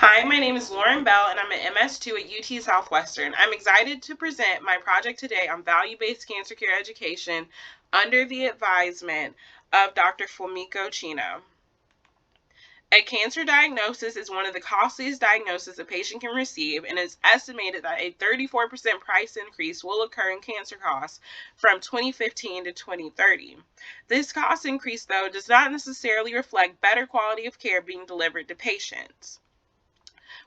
Hi, my name is Lauren Bell, and I'm an MS2 at UT Southwestern. I'm excited to present my project today on value-based cancer care education under the advisement of Dr. Flamico Chino. A cancer diagnosis is one of the costliest diagnoses a patient can receive, and it's estimated that a 34% price increase will occur in cancer costs from 2015 to 2030. This cost increase, though, does not necessarily reflect better quality of care being delivered to patients.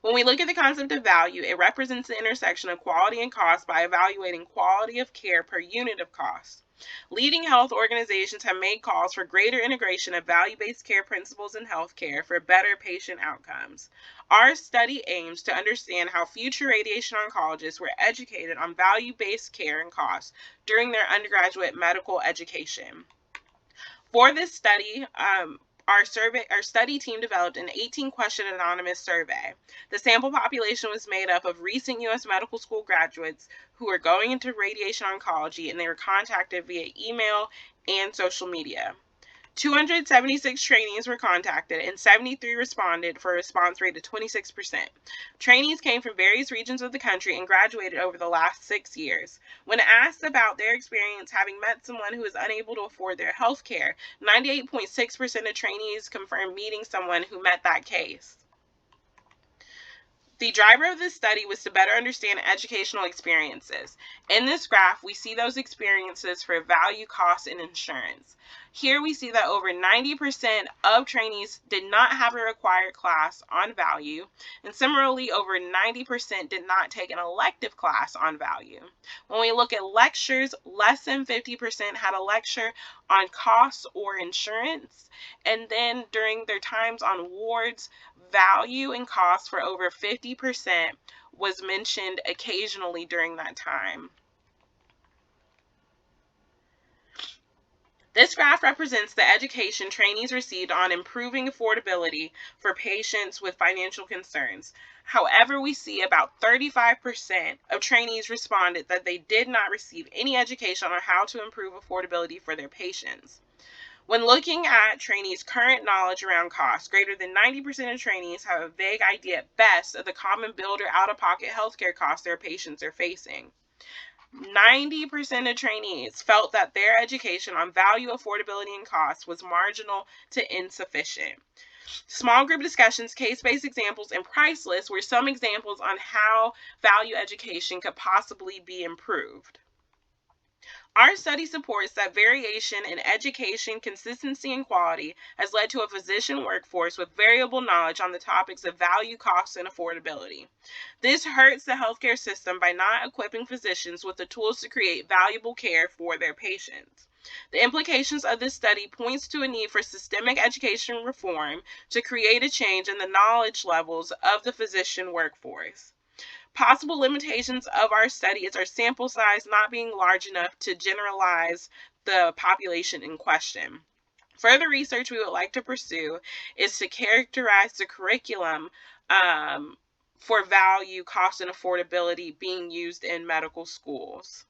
When we look at the concept of value, it represents the intersection of quality and cost by evaluating quality of care per unit of cost. Leading health organizations have made calls for greater integration of value-based care principles in healthcare for better patient outcomes. Our study aims to understand how future radiation oncologists were educated on value-based care and costs during their undergraduate medical education. For this study, our study team developed an 18-question anonymous survey. The sample population was made up of recent U.S. medical school graduates who were going into radiation oncology, and they were contacted via email and social media. 276 trainees were contacted, and 73 responded for a response rate of 26%. Trainees came from various regions of the country and graduated over the last 6 years. When asked about their experience having met someone who is unable to afford their health care, 98.6% of trainees confirmed meeting someone who met that case. The driver of this study was to better understand educational experiences. In this graph, we see those experiences for value, cost, and insurance. Here we see that over 90% of trainees did not have a required class on value, and similarly, over 90% did not take an elective class on value. When we look at lectures, less than 50% had a lecture on costs or insurance, and then during their times on wards, value and cost for over 50% was mentioned occasionally during that time. This graph represents the education trainees received on improving affordability for patients with financial concerns. However, we see about 35% of trainees responded that they did not receive any education on how to improve affordability for their patients. When looking at trainees' current knowledge around costs, greater than 90% of trainees have a vague idea at best of the common billed or out-of-pocket healthcare costs their patients are facing. 90% of trainees felt that their education on value, affordability, and cost was marginal to insufficient. Small group discussions, case-based examples, and price lists were some examples on how value education could possibly be improved. Our study supports that variation in education, consistency, and quality has led to a physician workforce with variable knowledge on the topics of value, cost, and affordability. This hurts the healthcare system by not equipping physicians with the tools to create valuable care for their patients. The implications of this study points to a need for systemic education reform to create a change in the knowledge levels of the physician workforce. Possible limitations of our study is our sample size not being large enough to generalize the population in question. Further research we would like to pursue is to characterize the curriculum for value, cost, and affordability being used in medical schools.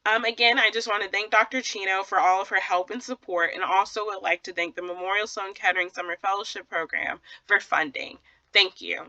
Again, I just want to thank Dr. Chino for all of her help and support, and also would like to thank the Memorial Sloan Kettering Summer Fellowship Program for funding. Thank you.